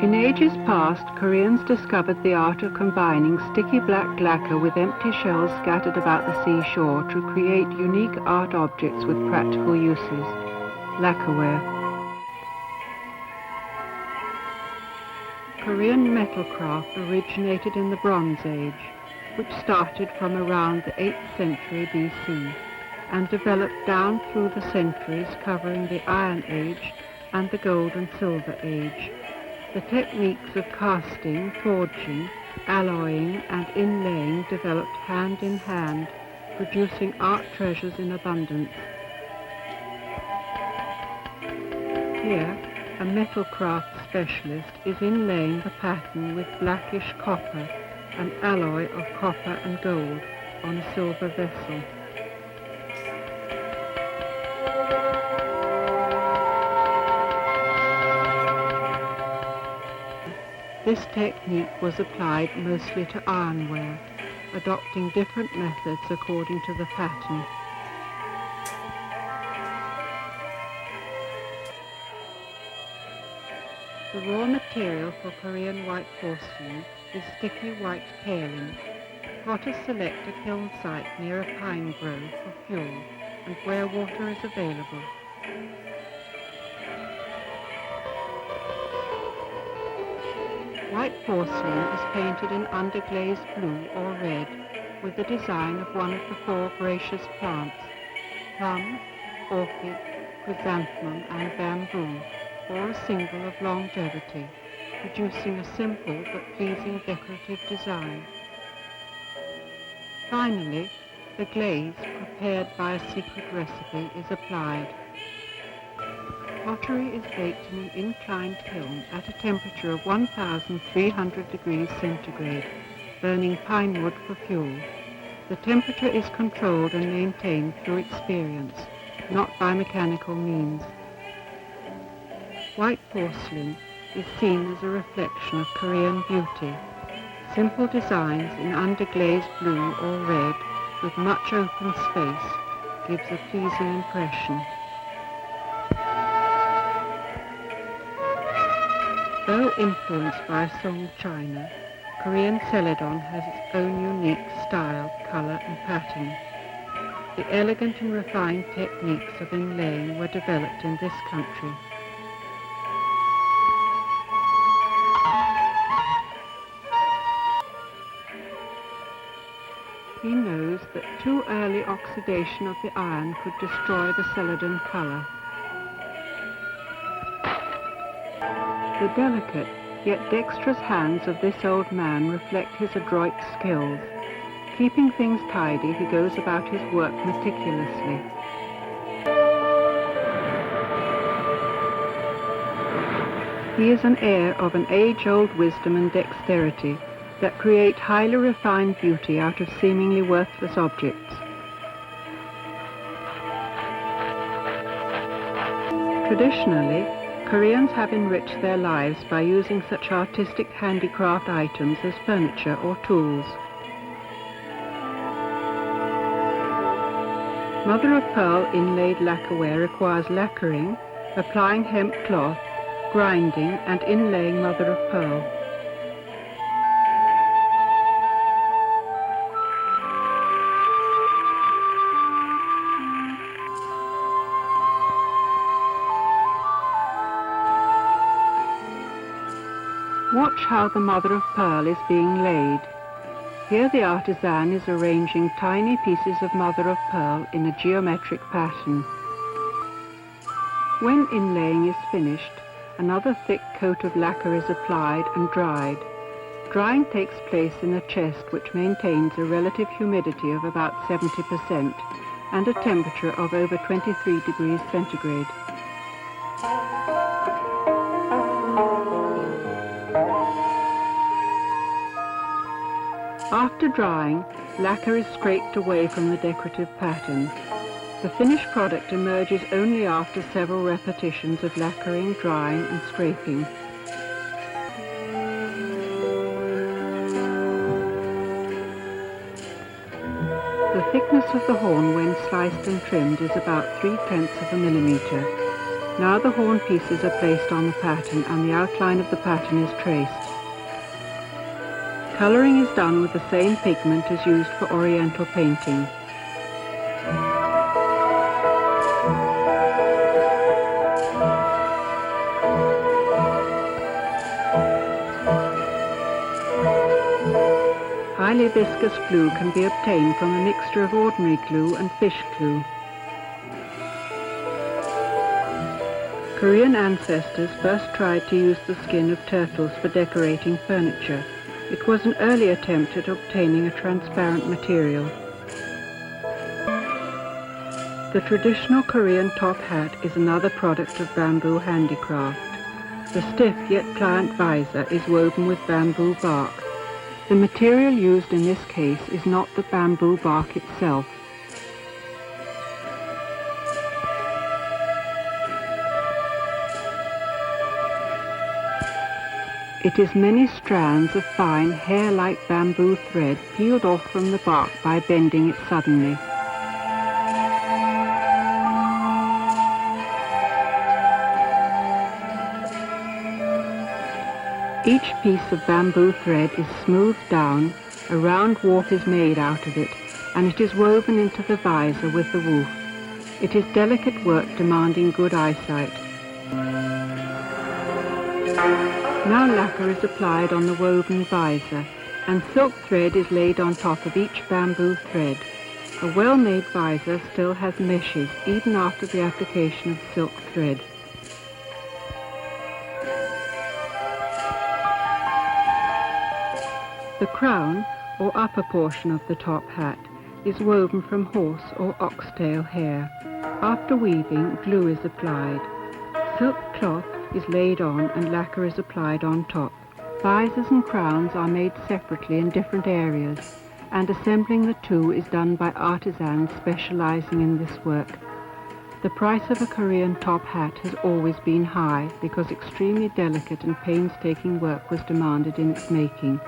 In ages past, Koreans discovered the art of combining sticky black lacquer with empty shells scattered about the seashore to create unique art objects with practical uses, lacquerware. Korean metalcraft originated in the Bronze Age, which started from around the 8th century BC and developed down through the centuries, covering the Iron Age and the Gold and Silver Age. The techniques of casting, forging, alloying and inlaying developed hand in hand, producing art treasures in abundance. Here, a metalcraft specialist is inlaying the pattern with blackish copper, an alloy of copper and gold, on a silver vessel. This technique was applied mostly to ironware, adopting different methods according to the pattern. The raw material for Korean white porcelain is sticky white kaolin. Potters select a kiln site near a pine grove for fuel and where water is available. White porcelain is painted in underglazed blue or red with the design of one of the 4 gracious plants, plum, orchid, chrysanthemum and bamboo, or a symbol of longevity, producing a simple but pleasing decorative design. Finally, the glaze, prepared by a secret recipe, is applied. Pottery is baked in an inclined kiln at a temperature of 1,300 degrees centigrade, burning pine wood for fuel. The temperature is controlled and maintained through experience, not by mechanical means. White porcelain is seen as a reflection of Korean beauty. Simple designs in underglazed blue or red with much open space gives a pleasing impression. Though influenced by Song China, Korean celadon has its own unique style, colour and pattern. The elegant and refined techniques of inlaying were developed in this country. He knows that too early oxidation of the iron could destroy the celadon colour. The delicate yet dexterous hands of this old man reflect his adroit skills. Keeping things tidy, he goes about his work meticulously. He is an heir of an age-old wisdom and dexterity that create highly refined beauty out of seemingly worthless objects. Traditionally, Koreans have enriched their lives by using such artistic handicraft items as furniture or tools. Mother-of-pearl inlaid lacquerware requires lacquering, applying hemp cloth, grinding and inlaying mother-of-pearl. Watch how the mother-of-pearl is being laid. Here the artisan is arranging tiny pieces of mother-of-pearl in a geometric pattern. When inlaying is finished, another thick coat of lacquer is applied and dried. Drying takes place in a chest which maintains a relative humidity of about 70% and a temperature of over 23 degrees centigrade. After drying, lacquer is scraped away from the decorative pattern. The finished product emerges only after several repetitions of lacquering, drying and scraping. The thickness of the horn when sliced and trimmed is about 3/10 of a millimeter. Now the horn pieces are placed on the pattern and the outline of the pattern is traced. Colouring is done with the same pigment as used for Oriental painting. Highly viscous glue can be obtained from a mixture of ordinary glue and fish glue. Korean ancestors first tried to use the skin of turtles for decorating furniture. It was an early attempt at obtaining a transparent material. The traditional Korean top hat is another product of bamboo handicraft. The stiff yet pliant visor is woven with bamboo bark. The material used in this case is not the bamboo bark itself. It is many strands of fine hair-like bamboo thread peeled off from the bark by bending it suddenly. Each piece of bamboo thread is smoothed down, a round warp is made out of it, and it is woven into the visor with the woof. It is delicate work demanding good eyesight. Now lacquer is applied on the woven visor, and silk thread is laid on top of each bamboo thread. A well-made visor still has meshes even after the application of silk thread. The crown, or upper portion of the top hat, is woven from horse or oxtail hair. After weaving, glue is applied. Silk cloth is laid on and lacquer is applied on top. Visors and crowns are made separately in different areas, and assembling the two is done by artisans specializing in this work. The price of a Korean top hat has always been high because extremely delicate and painstaking work was demanded in its making.